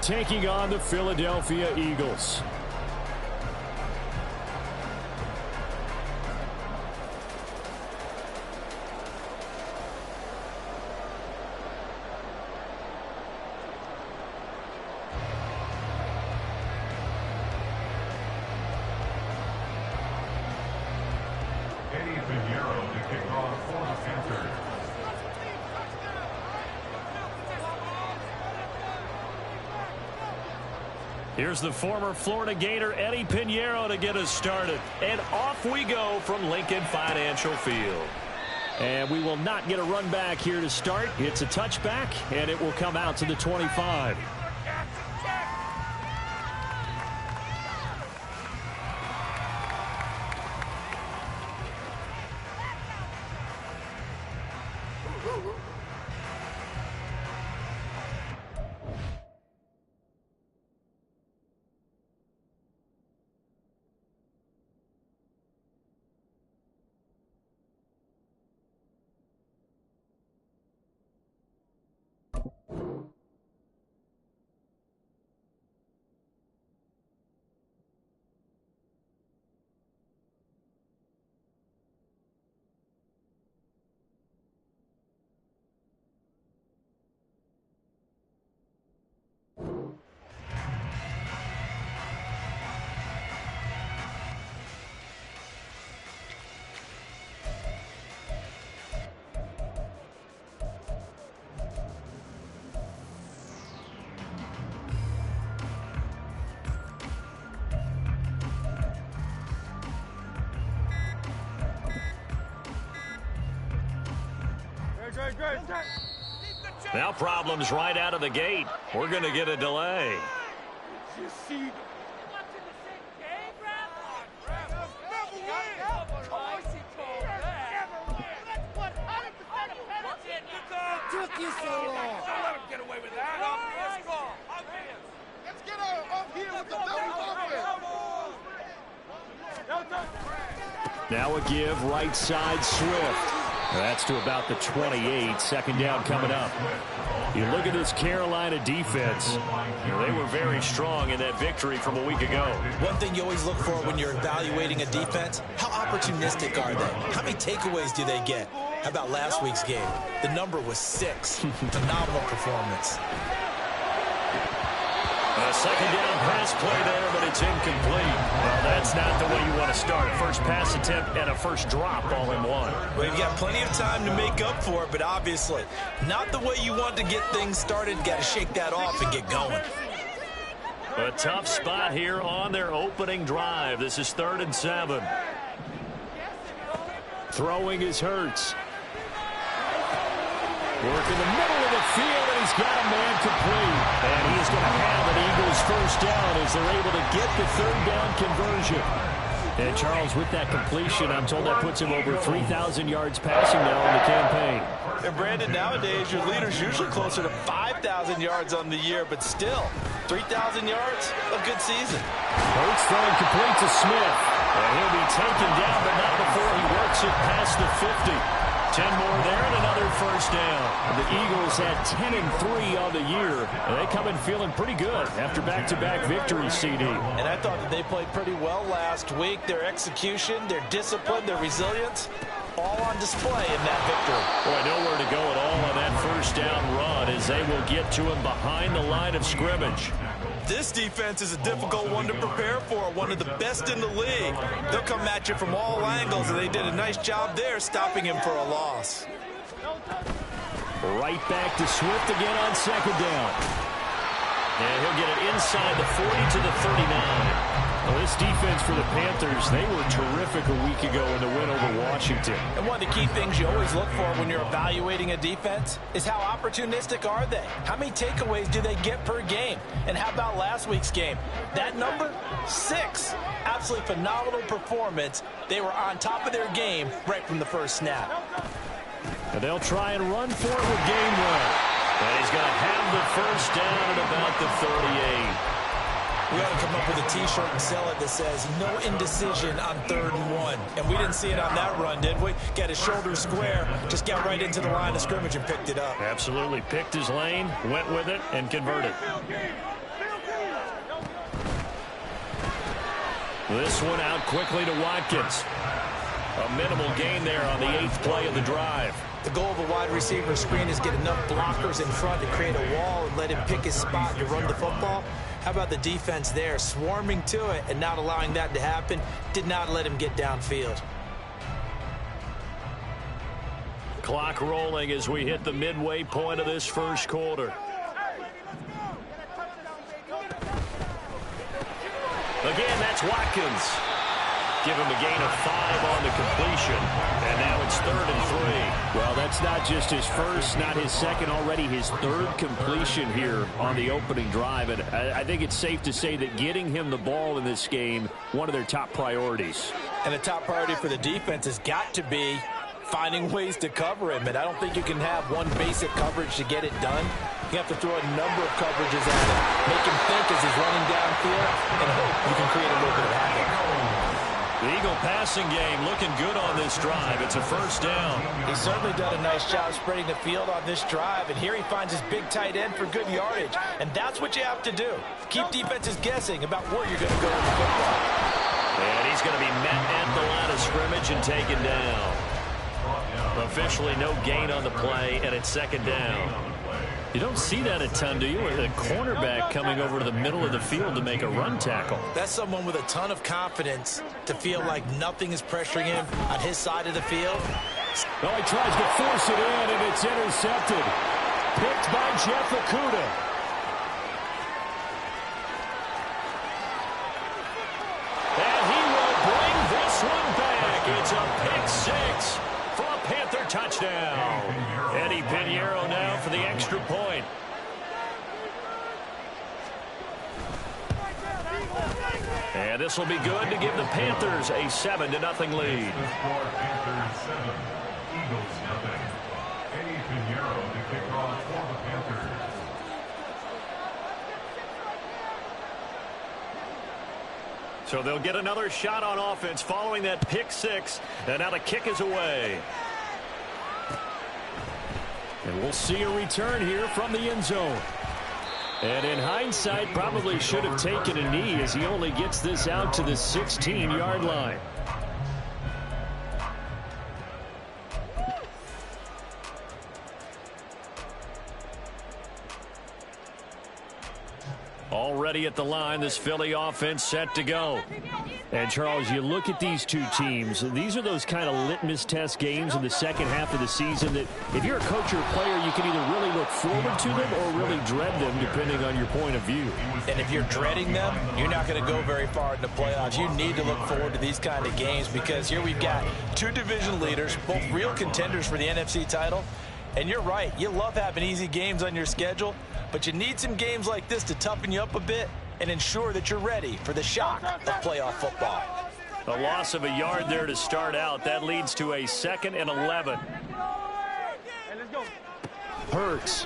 taking on the Philadelphia Eagles. Here's the former Florida Gator Eddie Pinheiro to get us started. And off we go from Lincoln Financial Field. And we will not get a run back here to start. It's a touchback, and it will come out to the 25. Now problems right out of the gate. We're going to get a delay. Took you so long. Don't let him get away with that. Let's get up here with the double. Now a give right side Swift. That's to about the 28. Second down coming up. You look at this Carolina defense. They were very strong in that victory from a week ago. One thing you always look for when you're evaluating a defense, how opportunistic are they? How many takeaways do they get? How about last week's game? The number was 6. Phenomenal performance. A second down pass play there, but it's incomplete. Well, that's not the way you want to start. First pass attempt and a first drop all in one. Well, you've got plenty of time to make up for it, but obviously not the way you want to get things started. Got to shake that off and get going. A tough spot here on their opening drive. This is 3rd and 7. Throwing is Hurts. Work in the middle of the field, and he's got a man complete. And he's going to have an Eagles first down as they're able to get the 3rd down conversion. And Charles, with that completion, I'm told that puts him over 3,000 yards passing now in the campaign. And Brandon, nowadays your leader's usually closer to 5,000 yards on the year, but still, 3,000 yards, a good season. Hurts throwing complete to Smith. And he'll be taken down, but not before he works it past the 50. 10 more there and another first down. The Eagles had 10-3 on the year. And they come in feeling pretty good after back-to-back victories, CD. And I thought that they played pretty well last week. Their execution, their discipline, their resilience, all on display in that victory. Boy, nowhere to go at all on that first down run as they will get to him behind the line of scrimmage. This defense is a difficult one to prepare for, one of the best in the league. They'll come at you from all angles, and they did a nice job there stopping him for a loss. Right back to Swift again on second down. And he'll get it inside the 40 to the 39. Well, this defense for the Panthers, they were terrific a week ago in the win over Washington. And one of the key things you always look for when you're evaluating a defense is how opportunistic are they? How many takeaways do they get per game? And how about last week's game? That number, 6. Absolutely phenomenal performance. They were on top of their game right from the first snap. And they'll try and run for it with Gainwell. And he's going to have the first down at about the 38. We ought to come up with a T-shirt and sell it that says, no indecision on 3rd and 1. And we didn't see it on that run, did we? Got his shoulder square, just got right into the line of scrimmage and picked it up. Absolutely. Picked his lane, went with it, and converted. This one out quickly to Watkins. A minimal gain there on the 8th play of the drive. The goal of a wide receiver screen is get enough blockers in front to create a wall and let him pick his spot to run the football. How about the defense there, swarming to it and not allowing that to happen? Did not let him get downfield. Clock rolling as we hit the midway point of this first quarter. Again, that's Watkins. Give him a gain of 5 on the completion. And now it's 3rd and 3. Well, that's not just his first, not his second, already his 3rd completion here on the opening drive. And I think it's safe to say that getting him the ball in this game, one of their top priorities. And the top priority for the defense has got to be finding ways to cover him. And I don't think you can have one basic coverage to get it done. You have to throw a number of coverages at him, make him think as he's running downfield, and hope you can create a little bit of havoc. The Eagle passing game looking good on this drive. It's a first down. He's certainly done a nice job spreading the field on this drive, and here he finds his big tight end for good yardage. And that's what you have to do. Keep defenses guessing about where you're going to go with the football. And he's going to be met at the line of scrimmage and taken down. Officially no gain on the play, and it's 2nd down. You don't see that a ton, do you? A cornerback coming over to the middle of the field to make a run tackle. That's someone with a ton of confidence to feel like nothing is pressuring him on his side of the field. Oh, he tries to force it in, and it's intercepted. Picked by Jeff Okudah. And he will bring this one back. It's a pick 6 for a Panther touchdown. Eddie Pinheiro now for the extra point. And this will be good to give the Panthers a 7-0 lead. Panthers 7, Eagles nothing. Eddie Pinheiro to kick off for the Panthers. So they'll get another shot on offense following that pick 6. And now the kick is away. And we'll see a return here from the end zone. And in hindsight, probably should have taken a knee as he only gets this out to the 16-yard line. Already at the line, this Philly offense set to go. And, Charles, you look at these two teams, these are those kind of litmus test games in the second half of the season that if you're a coach or a player, you can either really look forward to them or really dread them, depending on your point of view. And if you're dreading them, you're not going to go very far in the playoffs. You need to look forward to these kind of games because here we've got 2 division leaders, both real contenders for the NFC title. And you're right, you love having easy games on your schedule, but you need some games like this to toughen you up a bit and ensure that you're ready for the shock of playoff football. A loss of a yard there to start out. That leads to a 2nd and 11. Hurts.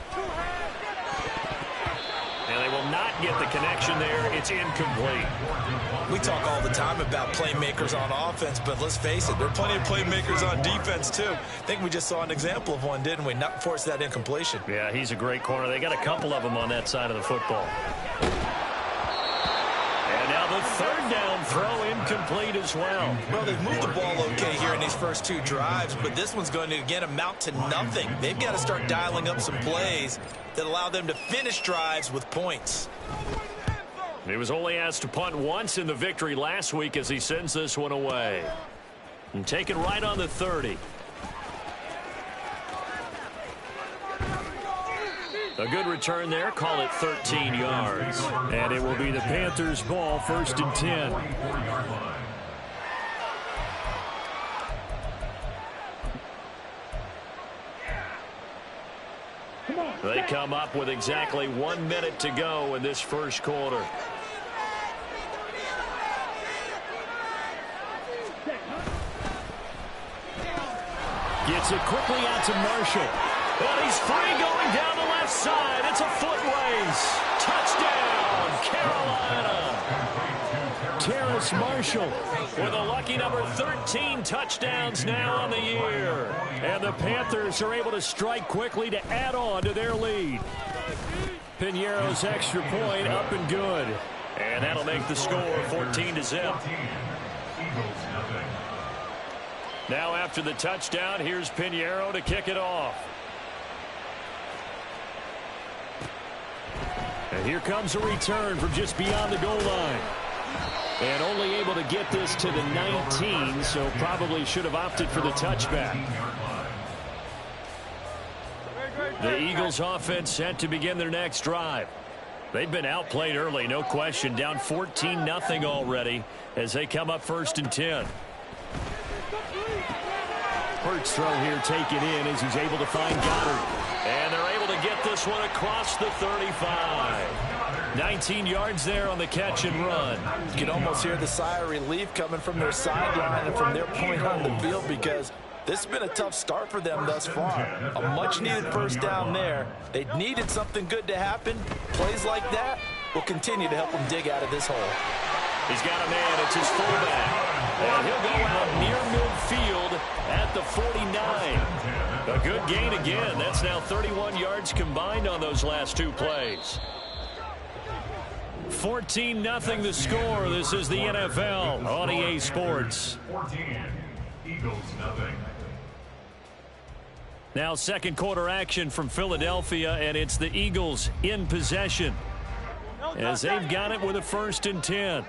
And they will not get the connection there. It's incomplete. We talk all the time about playmakers on offense, but let's face it, there are plenty of playmakers on defense, too. I think we just saw an example of one, didn't we? Not force that incompletion. Yeah, he's a great corner. They got a couple of them on that side of the football. And now the 3rd down throw incomplete as well. Well, they've moved the ball okay here in these first 2 drives, but this one's going to, again, amount to nothing. They've got to start dialing up some plays that allow them to finish drives with points. He was only asked to punt once in the victory last week as he sends this one away. And taken right on the 30. A good return there. Call it 13 yards. And it will be the Panthers' ball, 1st and 10. They come up with exactly 1 minute to go in this first quarter. Gets it quickly out to Marshall. And he's free going down the left side. It's a foot race. Touchdown, Carolina. Terrace Marshall with a lucky number 13 touchdowns now on the year. And the Panthers are able to strike quickly to add on to their lead. Pinheiro's extra point up and good. And that'll make the score 14-0. Now after the touchdown, here's Pinheiro to kick it off. And here comes a return from just beyond the goal line. And only able to get this to the 19, so probably should have opted for the touchback. The Eagles offense set to begin their next drive. They've been outplayed early, no question. Down 14-0 already as they come up 1st and 10. Hurts throw here taken in as he's able to find Goddard. And they're able to get this one across the 35. 19 yards there on the catch and run. You can almost hear the sigh of relief coming from their sideline and from their point on the field, because this has been a tough start for them thus far. A much-needed first down there. They needed something good to happen. Plays like that will continue to help them dig out of this hole. He's got a man. It's his fullback. And he'll go out near midfield at the 49. A good gain again. That's now 31 yards combined on those last 2 plays. 14-0 the score. This is the NFL on EA Sports. 14, Eagles nothing. Now second quarter action from Philadelphia, and it's the Eagles in possession as they've got it with a 1st and 10.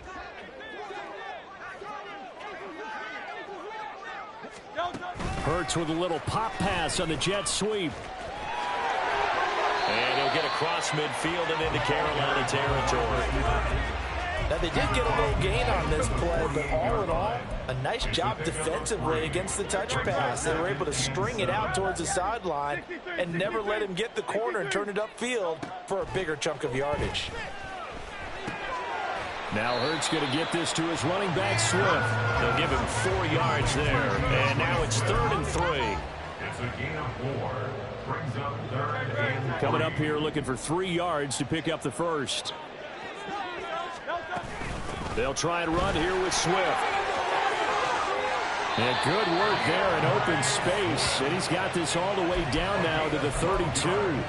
Hurts with a little pop pass on the jet sweep. And he'll get across midfield and into Carolina territory. Now, they did get a little gain on this play, but all in all, a nice job defensively against the touch pass. They were able to string it out towards the sideline and never let him get the corner and turn it upfield for a bigger chunk of yardage. Now Hurts going to get this to his running back, Swift. They'll give him 4 yards there. And now it's 3rd and 3. It's a gain of 4. Brings up 3rd and 3. Coming up here looking for 3 yards to pick up the first. They'll try and run here with Swift. And good work there in open space. And he's got this all the way down now to the 32.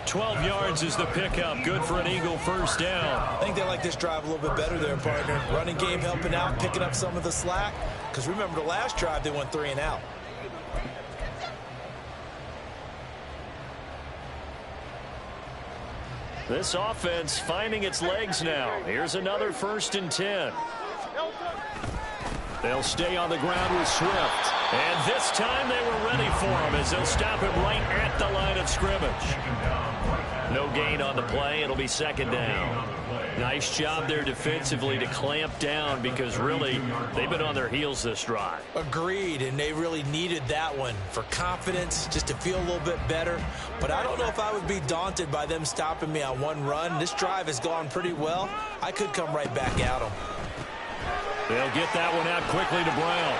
12 yards is the pickup. Good for an Eagle first down. I think they like this drive a little bit better there, partner. Running game helping out, picking up some of the slack. Because remember the last drive, they went 3 and out. This offense finding its legs now. Here's another 1st and 10. They'll stay on the ground with Swift. And this time they were ready for him as they'll stop him right at the line of scrimmage. No gain on the play. It'll be 2nd down. Nice job there defensively to clamp down, because really they've been on their heels this drive. Agreed, and they really needed that one for confidence, just to feel a little bit better. But I don't know if I would be daunted by them stopping me on one run. This drive has gone pretty well. I could come right back at them. They'll get that one out quickly to Brown.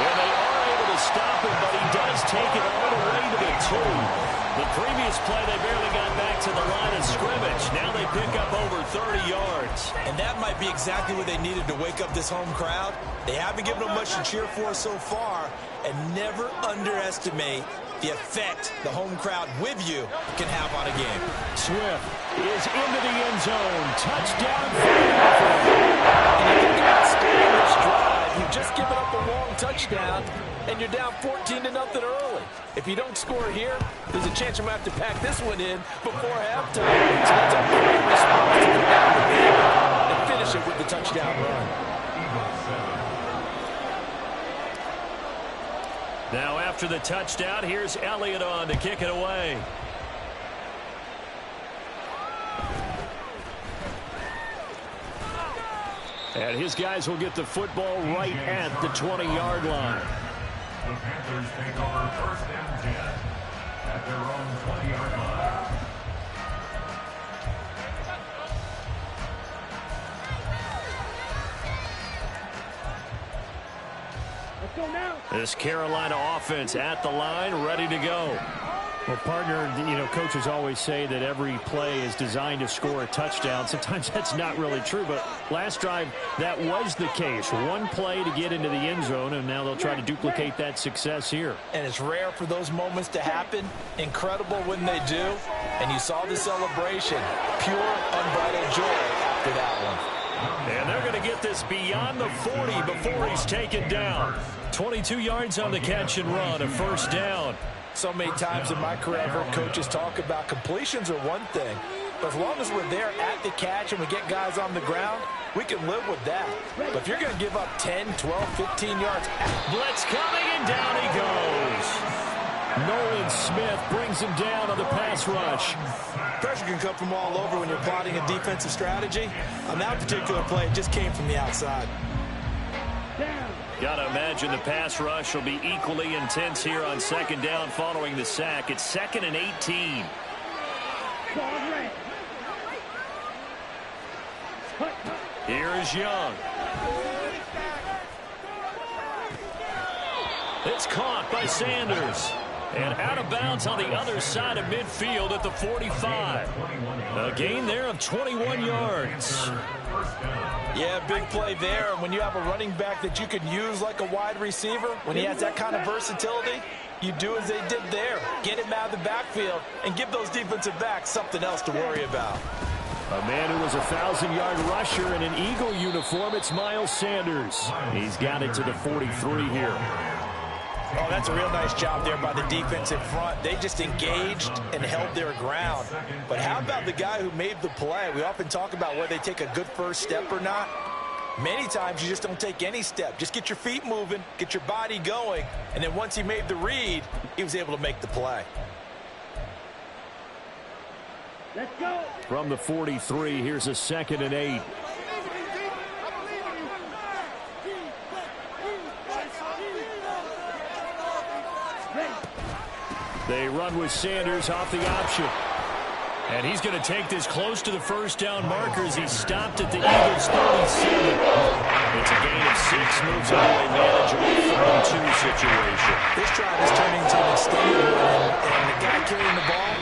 And they are able to stop him, but he does take it all the way to the 2. The previous play, they barely got back to the line of scrimmage. Now they pick up over 30 yards. And that might be exactly what they needed to wake up this home crowd. They haven't given them much to cheer for so far, and never underestimate the effect the home crowd with you can have on a game. Swift is into the end zone. Touchdown. And you think about starting this drive, you've just given up a long touchdown, and you're down 14-0 early. If you don't score here, there's a chance you might have to pack this one in before halftime. So that's a great response to come down the field and finish it with the touchdown run. Now after the touchdown, here's Elliott on to kick it away. And his guys will get the football right at the 20-yard line. The Panthers take over 1st and 10 at their own 20-yard line. This Carolina offense at the line, ready to go. Well, partner, coaches always say that every play is designed to score a touchdown. Sometimes that's not really true, but last drive, that was the case. One play to get into the end zone, and now they'll try to duplicate that success here. And it's rare for those moments to happen. Incredible when they do. And you saw the celebration. Pure, unbridled joy after that one. And they're going to get this beyond the 40 before he's taken down. 22 yards on the catch and run, a first down. So many times in my career, I've heard coaches talk about completions are one thing. But as long as we're there at the catch and we get guys on the ground, we can live with that. But if you're going to give up 10, 12, 15 yards. Blitz coming, and down he goes. Nolan Smith brings him down on the pass rush. Pressure can come from all over when you're plotting a defensive strategy. On that particular play, it just came from the outside. Got to imagine the pass rush will be equally intense here on second down following the sack. It's 2nd and 18. Here is Young. It's caught by Sanders. And out of bounds on the other side of midfield at the 45. A gain there of 21 yards. Yeah, big play there. And when you have a running back that you can use like a wide receiver, when he has that kind of versatility, you do as they did there. Get him out of the backfield and give those defensive backs something else to worry about. A man who was a 1,000-yard rusher in an Eagle uniform, it's Miles Sanders. He's got it to the 43 here. Oh, that's a real nice job there by the defense in front. They just engaged and held their ground. But how about the guy who made the play? We often talk about whether they take a good first step or not. Many times you just don't take any step. Just get your feet moving, get your body going, and then once he made the read, he was able to make the play. Let's go. From the 43, here's a 2nd and 8. They run with Sanders off the option. And he's going to take this close to the first down markers. He's stopped at the Eagles' 37. It's a gain of 6, moves into a manageable 3-2 situation. This drive is turning into an extended one, and the guy carrying the ball,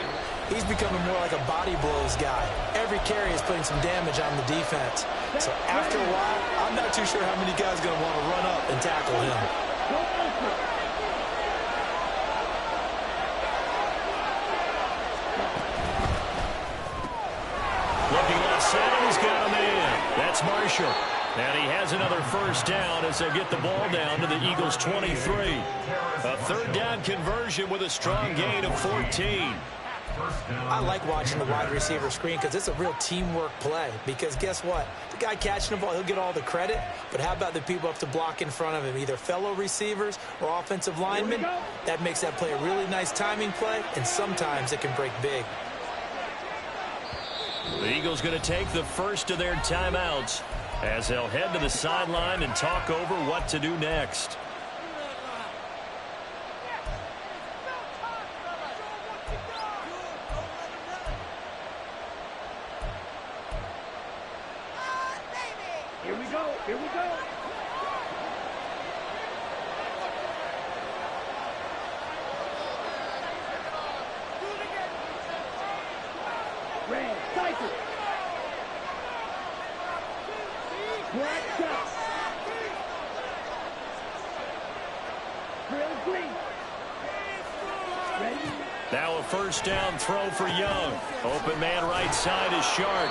he's becoming more like a body blows guy. Every carry is putting some damage on the defense. So after a while, I'm not too sure how many guys are going to want to run up and tackle him. Looking left side, he's got a man. That's Marshall. And he has another first down as they get the ball down to the Eagles' 23. A third down conversion with a strong gain of 14. I like watching the wide receiver screen because it's a real teamwork play. Because guess what? The guy catching the ball, he'll get all the credit. But how about the people up to block in front of him, either fellow receivers or offensive linemen? That makes that play a really nice timing play, and sometimes it can break big. The Eagles going to take the first of their timeouts as they'll head to the sideline and talk over what to do next. Here we go. Here we go. Red, cycle. Black shot. Drill green. Ready? Now a first down throw for Young. Open man right side is Shark.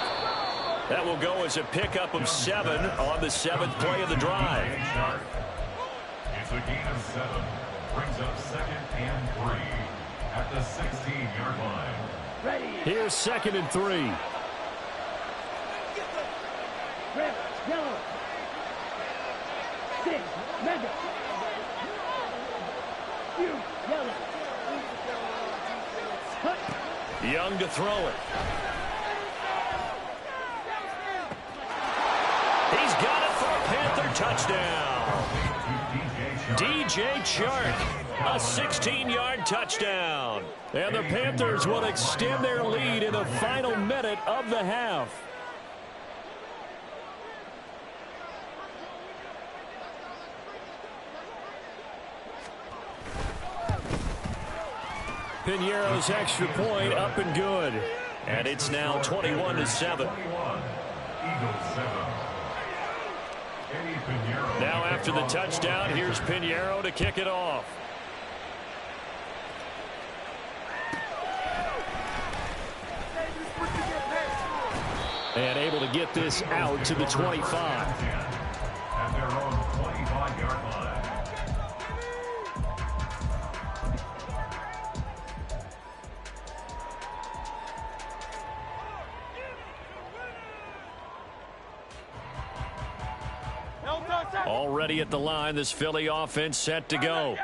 That will go as a pickup of 7 on the 7th play of the drive. It's a gain of 7. Brings up 2nd and 3 at the 16-yard line. Ready. Here's 2nd and 3. Red, yellow. 6, mega. You, yellow. Hut. Young to throw it. He's got it for a Panther touchdown. DJ Chark, a 16-yard touchdown. And the Panthers will extend their lead in the final minute of the half. Piñeiro's extra point up and good. And it's now 21-7. Now after the touchdown, here's Piñeiro to kick it off. And able to get this out to the 25. At their own 25-yard line. Already at the line, this Philly offense set to go.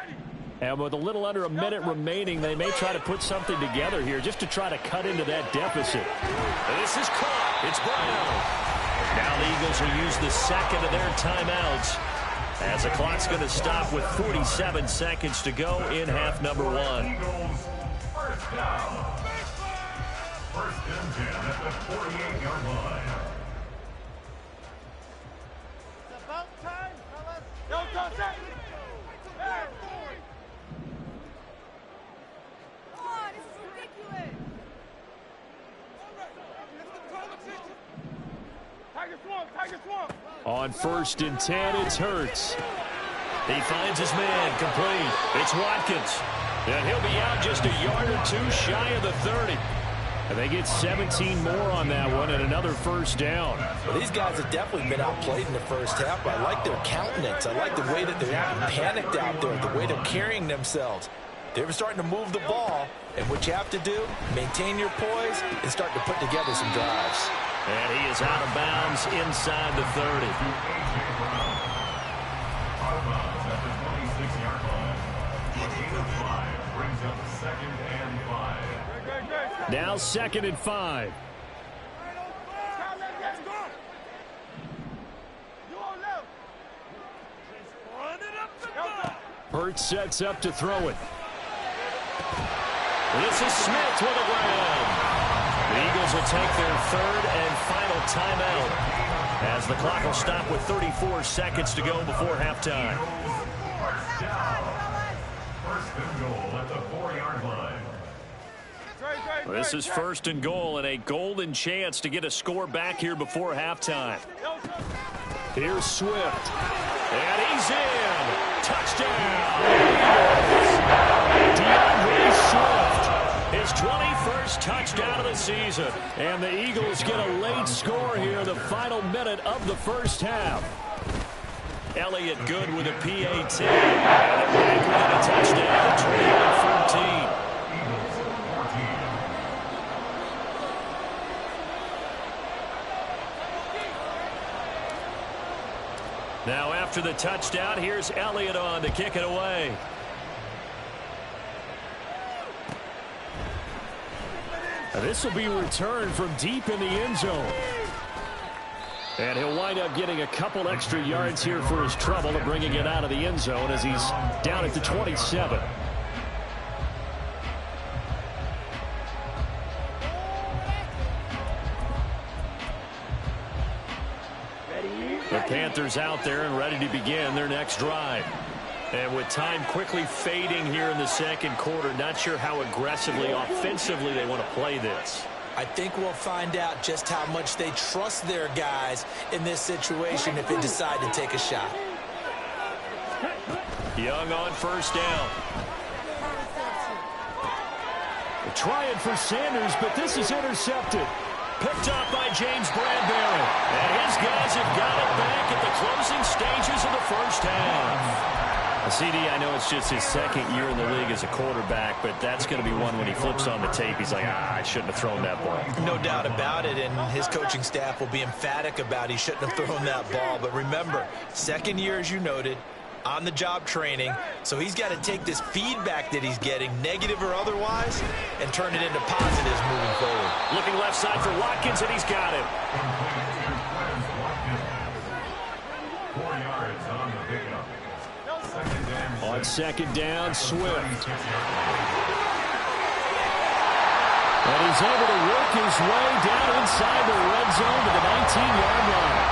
And with a little under a minute remaining, they may try to put something together here just to try to cut into that deficit. This is caught. It's Brown. Now the Eagles will use the second of their timeouts as the clock's going to stop with 47 seconds to go in half number one. Eagles, first down. First and 10 at the 48-yard line. It's about time, fellas. Don't touch that. On 1st and 10, it's Hurts. He finds his man complete. It's Watkins. And he'll be out just a yard or two shy of the 30. And they get 17 more on that one and another first down. Well, these guys have definitely been outplayed in the first half, but I like their countenance. I like the way that they're acting panicked out there, the way they're carrying themselves. They're starting to move the ball, and what you have to do, maintain your poise and start to put together some drives. And he is out of bounds inside the 30. A.J. Brown. Out of bounds at the 26-yard line. A gain of 5 brings up second and 5. Now 2nd and 5. Hurts sets up to throw it. This is Smith with a grab. The Eagles will take their third and final timeout as the clock will stop with 34 seconds to go before halftime. First down. First and goal at the 4-yard line. This is 1st and goal and a golden chance to get a score back here before halftime. Here's Swift. And he's in. Touchdown. DeAndre Swift. His 21st touchdown of the season. And the Eagles get a late score here, the final minute of the first half. Elliott good with a PAT. And back with a touchdown, 21-14. Eagles 14. Now after the touchdown, here's Elliott on to kick it away. This will be returned from deep in the end zone. And he'll wind up getting a couple extra yards here for his trouble of bringing it out of the end zone as he's down at the 27. The Panthers out there and ready to begin their next drive. And with time quickly fading here in the second quarter, not sure how aggressively, offensively they want to play this. I think we'll find out just how much they trust their guys in this situation if they decide to take a shot. Young on first down. Trying for Sanders, but this is intercepted. Picked up by James Bradbury. And his guys have got it back at the closing stages of the first half. CD, I know it's just his second year in the league as a quarterback, but that's going to be one when he flips on the tape. He's like, I shouldn't have thrown that ball. No doubt about it, and his coaching staff will be emphatic about he shouldn't have thrown that ball. But remember, second year, as you noted, on-the-job training, so he's got to take this feedback that he's getting, negative or otherwise, and turn it into positives moving forward. Looking left side for Watkins, and he's got it. 4 yards on the pickup. On second down, Swift. And he's able to work his way down inside the red zone to the 19-yard line.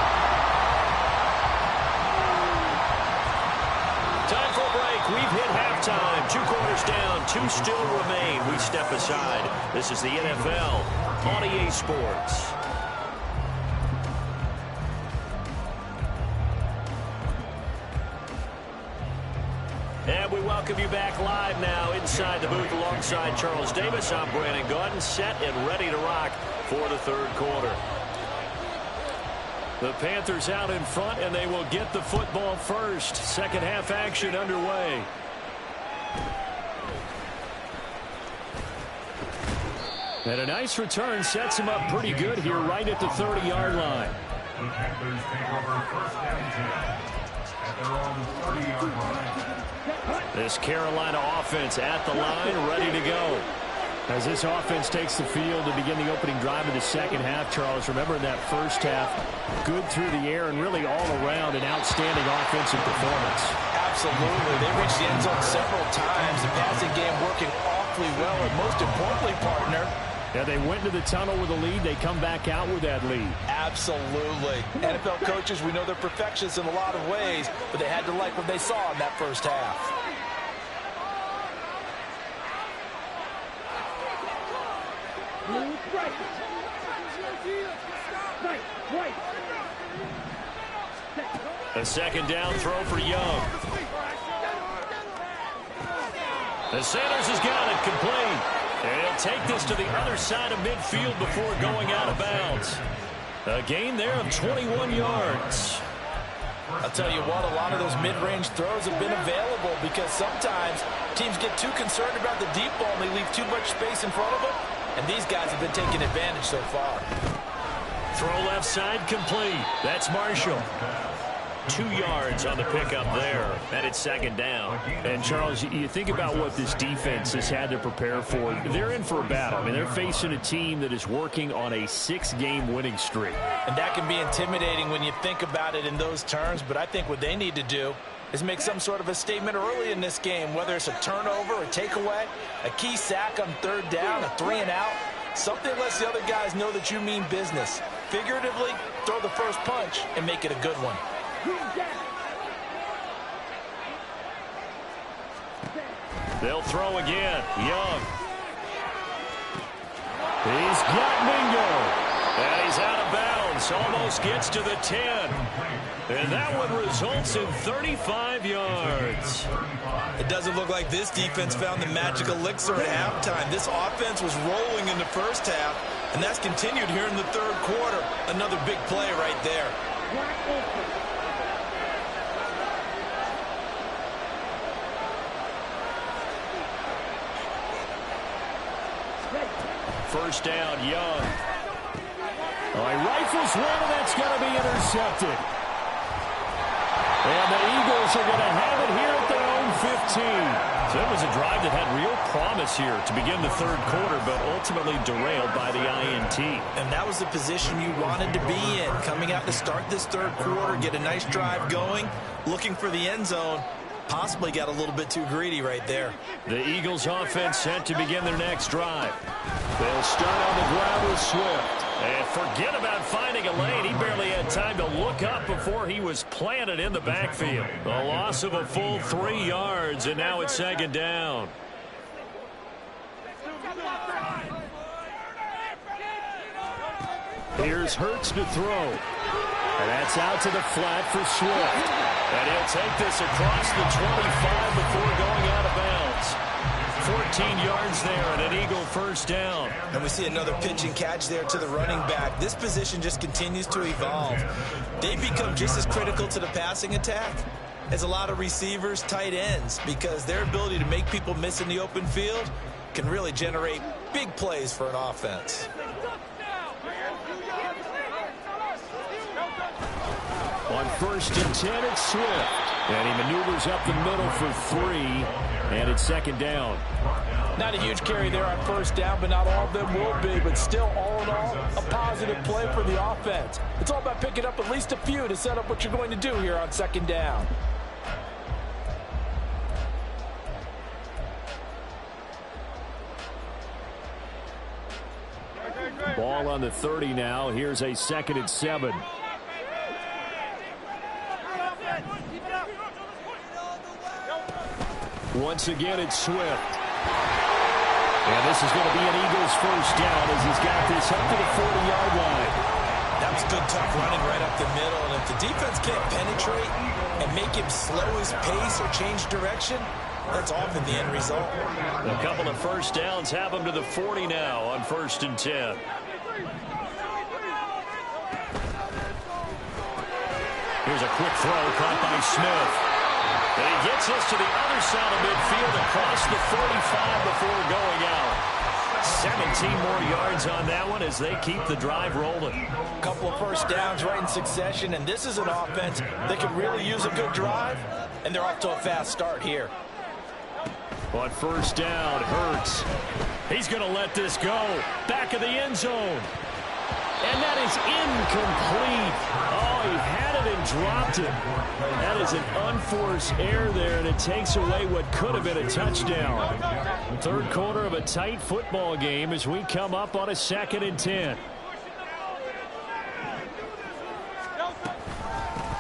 Time for a break. We've hit halftime. 2 quarters first down. 2 still remain. We step aside. This is the NFL on EA Sports. And we welcome you back live now inside the booth alongside Charles Davis. I'm Brandon Gaudin, set and ready to rock for the third quarter. The Panthers out in front, and they will get the football first. Second half action underway. And a nice return sets him up pretty good here right at the 30-yard line. The Panthers take over first and 10 at their own 30-yard line. This Carolina offense at the line, ready to go. As this offense takes the field to begin the opening drive of the second half, Charles, remember in that first half, good through the air and really all around an outstanding offensive performance. Absolutely. They reached the end zone several times. The passing game working awfully well, and most importantly, partner, yeah, they went into the tunnel with a lead. They come back out with that lead. Absolutely. NFL coaches, we know they're perfectionists in a lot of ways, but they had to like what they saw in that first half. A second down throw for Young. The Sanders has got it complete. And he'll take this to the other side of midfield before going out of bounds. A gain there of 21 yards. I'll tell you what, a lot of those mid-range throws have been available because sometimes teams get too concerned about the deep ball and they leave too much space in front of them. And these guys have been taking advantage so far. Throw left side complete. That's Marshall. 2 yards on the pickup there. And it's second down. And, Charles, you think about what this defense has had to prepare for. They're in for a battle. I mean, they're facing a team that is working on a 6-game winning streak. And that can be intimidating when you think about it in those terms. But I think what they need to do is make some sort of a statement early in this game, whether it's a turnover, a takeaway, a key sack on third down, a 3-and-out. Something lets the other guys know that you mean business. Figuratively, throw the first punch and make it a good one. They'll throw again. Young. He's got Mingo. And he's out of bounds. Almost gets to the 10. And that one results in 35 yards. It doesn't look like this defense found the magic elixir at halftime. This offense was rolling in the first half, and that's continued here in the third quarter. Another big play right there. First down, Young. Oh, he rifles one, and that's going to be intercepted. And the Eagles are going to have it here at their own 15. So it was a drive that had real promise here to begin the third quarter, but ultimately derailed by the INT. And that was the position you wanted to be in. Coming out to start this third quarter, get a nice drive going, looking for the end zone. Possibly got a little bit too greedy right there. The Eagles offense set to begin their next drive. They'll start on the ground with Swift. And forget about finding a lane. He barely had time to look up before he was planted in the backfield. A loss of a full 3 yards, and now it's second down. Here's Hurts to throw. And that's out to the flat for Swift. And he'll take this across the 25 before going out of bounds. 14 yards there and an Eagle first down. And we see another pitch and catch there to the running back. This position just continues to evolve. They've become just as critical to the passing attack as a lot of receivers, tight ends, because their ability to make people miss in the open field can really generate big plays for an offense. On first and 10, it's Swift. And he maneuvers up the middle for 3. And it's second down. Not a huge carry there on first down, but not all of them will be. But still, all in all, a positive play for the offense. It's all about picking up at least a few to set up what you're going to do here on second down. Ball on the 30 now. Here's a second and 7. Once again, it's Swift. And this is going to be an Eagles first down as he's got this up to the 40-yard line. That was good, tough running right up the middle. And if the defense can't penetrate and make him slow his pace or change direction, that's often the end result. A couple of first downs have him to the 40 now on 1st and 10. Here's a quick throw caught by Smith. And he gets us to the other side of midfield across the 45 before going out. 17 more yards on that one as they keep the drive rolling. A couple of first downs right in succession, and this is an offense that could really use a good drive, and they're off to a fast start here. On first down, Hurts. He's going to let this go. Back of the end zone. And that is incomplete. Oh, he had it and dropped it. That is an unforced error there, and it takes away what could have been a touchdown. Third quarter of a tight football game as we come up on a 2nd and 10.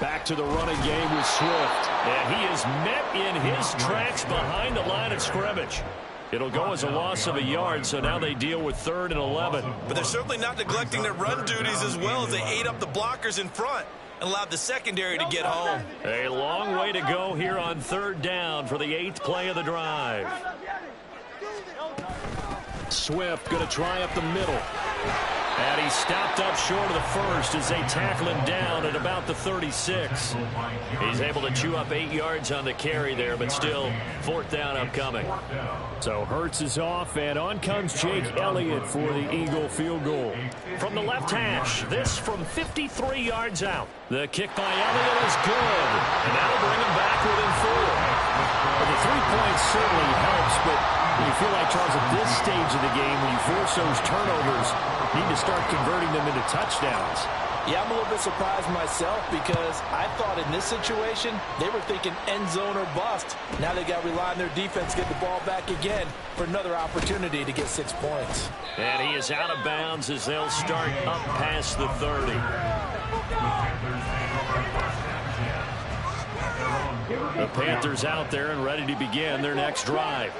Back to the running game with Swift. And he is met in his tracks behind the line of scrimmage. It'll go as a loss of a yard, so now they deal with 3rd and 11. But they're certainly not neglecting their run duties as well as they ate up the blockers in front and allowed the secondary to get home. A long way to go here on 3rd down for the 8th play of the drive. Swift going to try up the middle. And he stopped up short of the first as they tackle him down at about the 36. He's able to chew up 8 yards on the carry there, but still 4th down upcoming. So Hurts is off, and on comes Jake Elliott for the Eagle field goal. From the left hash, this from 53 yards out. The kick by Elliott is good, and that'll bring him back within 4. Well, the 3 points certainly helps, but you feel like, Charles, at this stage of the game, when you force those turnovers, you need to start converting them into touchdowns. Yeah, I'm a little bit surprised myself because I thought in this situation they were thinking end zone or bust. Now they got to rely on their defense to get the ball back again for another opportunity to get 6 points. And he is out of bounds as they'll start up past the 30. The Panthers out there and ready to begin their next drive.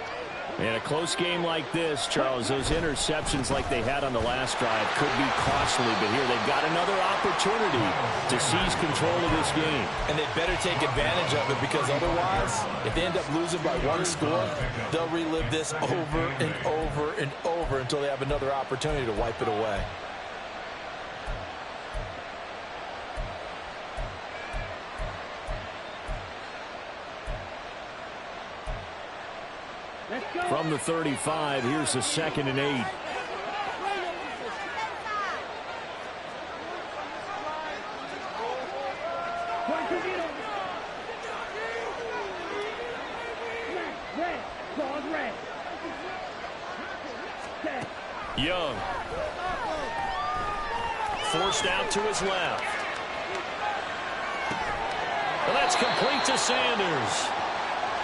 In a close game like this, Charles, those interceptions like they had on the last drive could be costly, but here they've got another opportunity to seize control of this game. And they better take advantage of it because otherwise, if they end up losing by 1 score, they'll relive this over and over and over until they have another opportunity to wipe it away. From the 35, here's the 2nd and 8. Young. Forced out to his left. Well, that's complete to Sanders.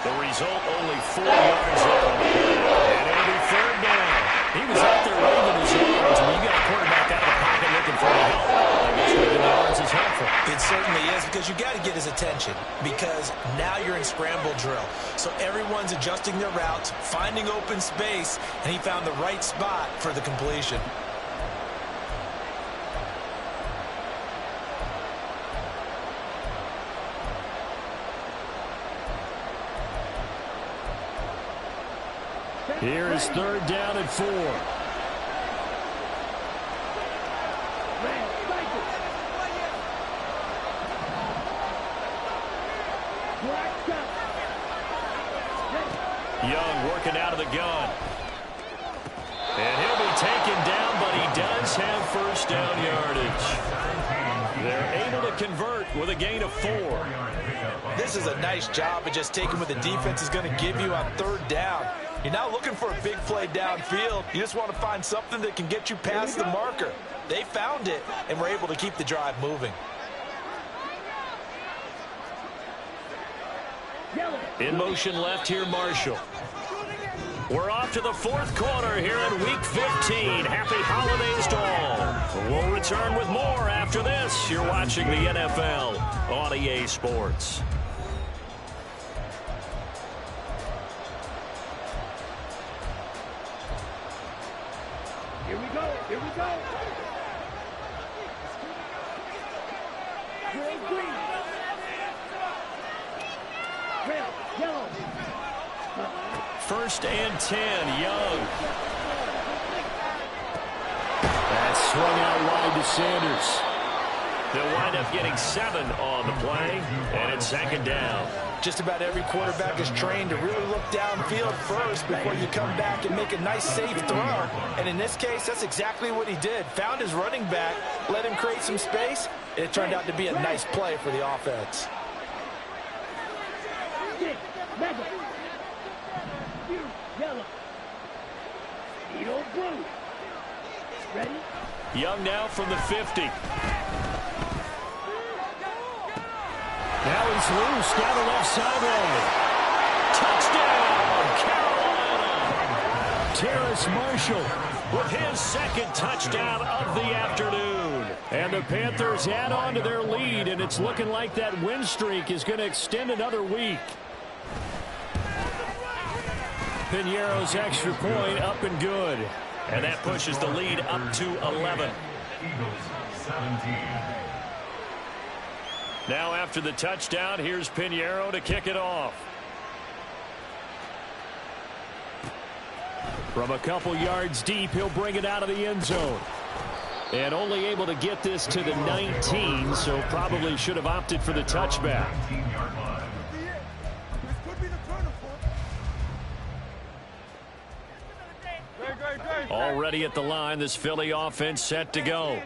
The result, only 4 yards there on the play. And it'll be 3rd down. He was out there waving his arms. When you got a quarterback out of the pocket looking for help, I guess waving the arms is helpful. It certainly is because you got to get his attention because now you're in scramble drill. So everyone's adjusting their routes, finding open space, and he found the right spot for the completion. Here is 3rd down and 4. Young working out of the gun. And he'll be taken down, but he does have 1st down yardage. They're able to convert with a gain of 4. This is a nice job of just taking what the defense is going to give you on 3rd down. You're not looking for a big play downfield. You just want to find something that can get you past the marker. They found it and were able to keep the drive moving. In motion left here, Marshall. We're off to the 4th quarter here in Week 15. Happy holidays to all. We'll return with more after this. You're watching the NFL on EA Sports. First and 10, Young. That's swung out wide to Sanders. They'll wind up getting 7 on the play, and it's second down. Just about every quarterback is trained to really look downfield first before you come back and make a nice, safe throw. And in this case, that's exactly what he did. Found his running back, let him create some space. It turned out to be a nice play for the offense. Young now from the 50. Now he's loose down the left sideline. Touchdown, Carolina! Terrace Marshall with his second touchdown of the afternoon. And the Panthers add on to their lead, and it's looking like that win streak is going to extend another week. Piñeiro's extra point up and good. And that pushes the lead up to 11. Eagles 17. Now after the touchdown, here's Piñeiro to kick it off. From a couple yards deep, he'll bring it out of the end zone. And only able to get this to the 19, so probably should have opted for the touchback. 19-yard line. Already at the line, this Philly offense set to go.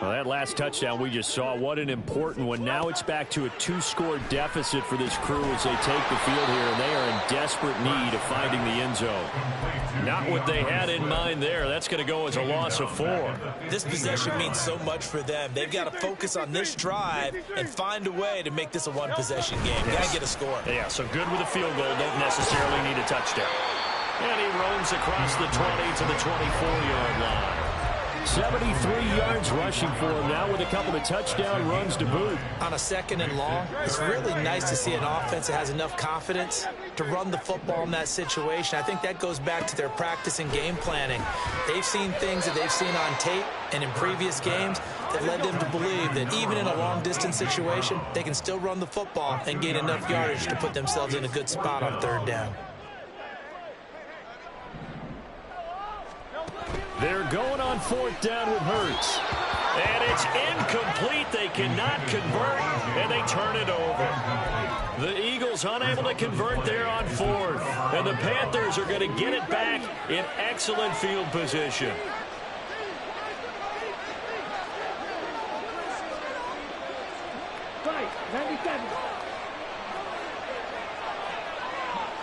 Well, that last touchdown we just saw, what an important one. Now it's back to a 2-score deficit for this crew as they take the field here, and they are in desperate need of finding the end zone. Not what they had in mind there. That's going to go as a loss of 4. This possession means so much for them. They've got to focus on this drive and find a way to make this a one-possession game. Got to get a score. Yeah, so good with a field goal. Don't necessarily need a touchdown. And he roams across the 20 to the 24-yard line. 73 yards rushing for him now with a couple of touchdown runs to boot. On a second and long, it's really nice to see an offense that has enough confidence to run the football in that situation. I think that goes back to their practice and game planning. They've seen things that they've seen on tape and in previous games that led them to believe that even in a long-distance situation, they can still run the football and gain enough yardage to put themselves in a good spot on third down. They're going on fourth down with Hurts. And it's incomplete. They cannot convert, and they turn it over. The Eagles unable to convert there on fourth. And the Panthers are going to get it back in excellent field position. Right, 97.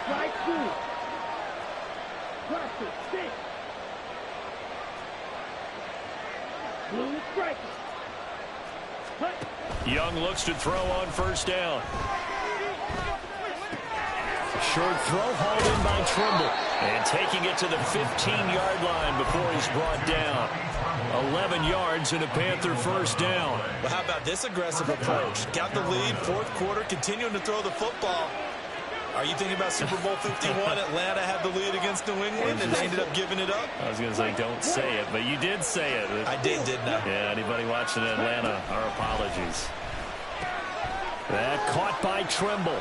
Strike 2. Cluster 6. Blue strike. Young looks to throw on first down. Short throw hauled in by Trimble. And taking it to the 15-yard line before he's brought down. 11 yards and a Panther first down. Well, how about this aggressive approach? Got the lead, fourth quarter, continuing to throw the football. Are you thinking about Super Bowl 51? Atlanta had the lead against New England, and they ended up giving it up? I was going to say, don't say it, but you did say it. I did, didn't I? Yeah, anybody watching Atlanta, our apologies. That caught by Trimble.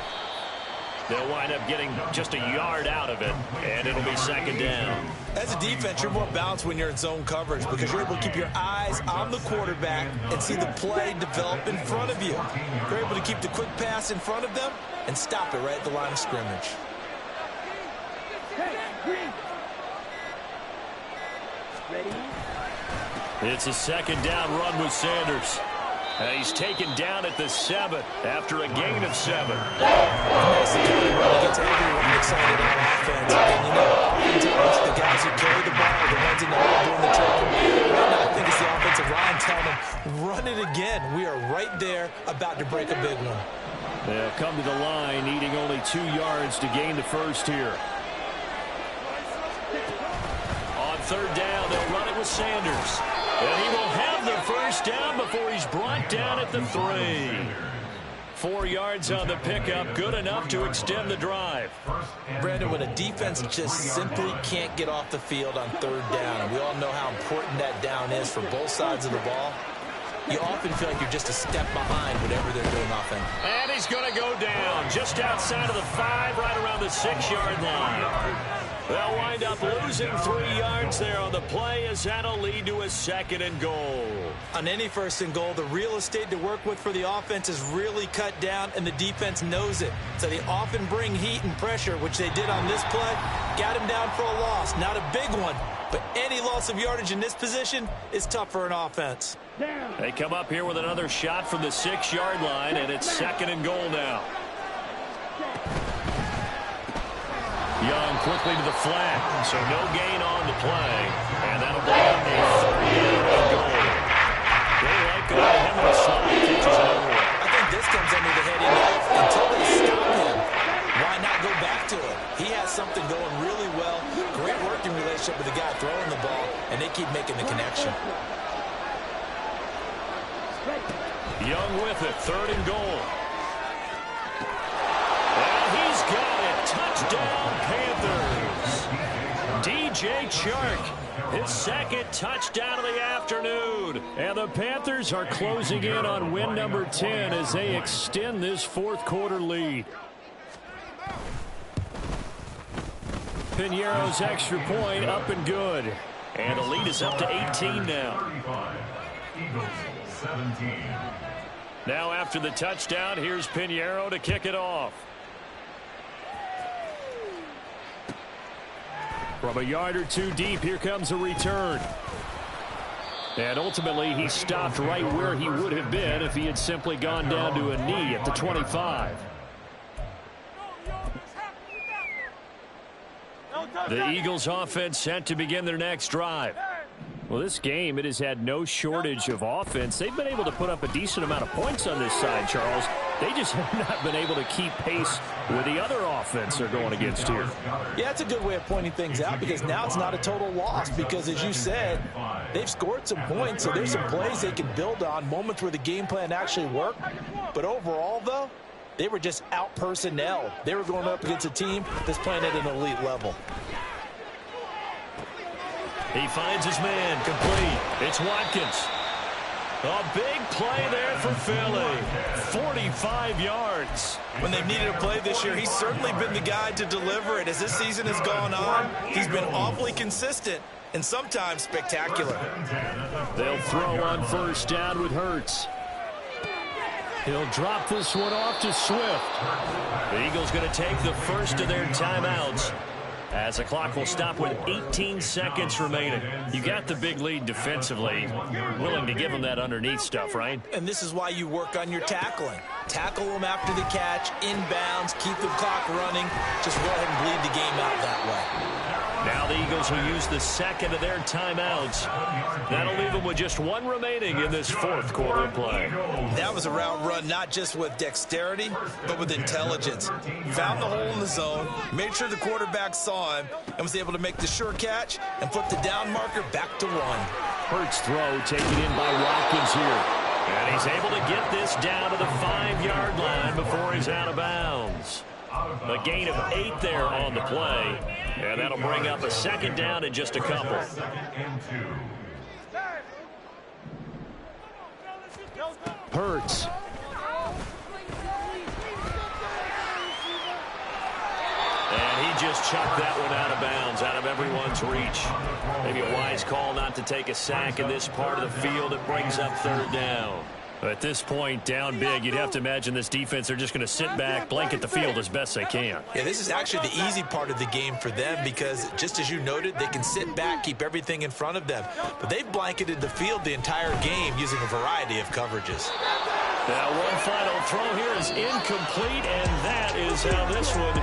They'll wind up getting just a yard out of it, and it'll be second down. As a defense, you're more balanced when you're in zone coverage because you're able to keep your eyes on the quarterback and see the play develop in front of you. You're able to keep the quick pass in front of them and stop it right at the line of scrimmage. It's a second down run with Sanders. He's taken down at the 7 after a gain of 7. That's the kind of run that gets everyone excited on offense. And you know, oftentimes the guys who carry the ball are the ones in the hole doing the trick. Right now, I think it's the offensive line telling them, run it again. We are right there about to break a big one. They'll come to the line, needing only 2 yards to gain the first here. On third down, they'll run it with Sanders. And he will have the first down before he's brought down at the 3. 4 yards on the pickup, good enough to extend the drive. Brandon, when a defense just simply can't get off the field on third down, and we all know how important that down is for both sides of the ball, you often feel like you're just a step behind whatever they're doing offensively. And he's going to go down just outside of the 5, right around the 6-yard line. They'll wind up losing 3 yards there on the play as that'll lead to a 2nd and goal. On any 1st and goal, the real estate to work with for the offense is really cut down, and the defense knows it. So they often bring heat and pressure, which they did on this play. Got him down for a loss. Not a big one, but any loss of yardage in this position is tough for an offense. They come up here with another shot from the 6-yard line, and it's 2nd and goal now. Young quickly to the flat, so no gain on the play, and that'll bring up a 3rd and goal. They like going to him in the slot. Catches it over. I think this comes under the heading of until they stop him, why not go back to it? He has something going really well, great working relationship with the guy throwing the ball, and they keep making the connection. Young with it, 3rd and goal. And he's got it. Touchdown, Panthers. DJ Chark, his 2nd touchdown of the afternoon. And the Panthers are closing in on win number 10 as they extend this 4th quarter lead. Piñeiro's extra point up and good. And the lead is up to 18 now. Eagles 17. Now after the touchdown, here's Piñeiro to kick it off. From a yard or 2 deep, here comes a return. And ultimately, he stopped right where he would have been if he had simply gone down to a knee at the 25. The Eagles offense set to begin their next drive. Well, this game, it has had no shortage of offense. They've been able to put up a decent amount of points on this side, Charles. They just have not been able to keep pace with the other offense they're going against here. Yeah, it's a good way of pointing things out because now it's not a total loss because, as you said, they've scored some points, so there's some plays they can build on, moments where the game plan actually worked. But overall, though, they were just out-personnel. They were going up against a team that's playing at an elite level. He finds his man, complete. It's Watkins. A big play there for Philly. 45 yards. When they've needed a play this year, he's certainly been the guy to deliver it. As this season has gone on, he's been awfully consistent and sometimes spectacular. They'll throw on 1st down with Hurts. He'll drop this one off to Swift. The Eagles going to take the first of their timeouts, as the clock will stop with 18 seconds remaining. You got the big lead defensively. Willing to give them that underneath stuff, right? And this is why you work on your tackling. Tackle them after the catch, inbounds, keep the clock running. Just go ahead and bleed the game out that way. Now the Eagles will use the 2nd of their timeouts. That'll leave them with just 1 remaining in this 4th quarter play. That was a route run not just with dexterity, but with intelligence. Found the hole in the zone, made sure the quarterback saw him, and was able to make the sure catch and flip the down marker back to 1. Hurts throw taken in by Watkins here. And he's able to get this down to the 5-yard line before he's out of bounds. A gain of 8 there on the play. And that'll bring up a 2nd down in just a couple. Hurts. And he just chucked that one out of bounds, out of everyone's reach. Maybe a wise call not to take a sack in this part of the field. It brings up 3rd down. At this point, down big, you'd have to imagine this defense, they're just going to sit back, blanket the field as best they can. Yeah, this is actually the easy part of the game for them because, just as you noted, they can sit back, keep everything in front of them. But they've blanketed the field the entire game using a variety of coverages. Now, one final throw here is incomplete, and that is how this one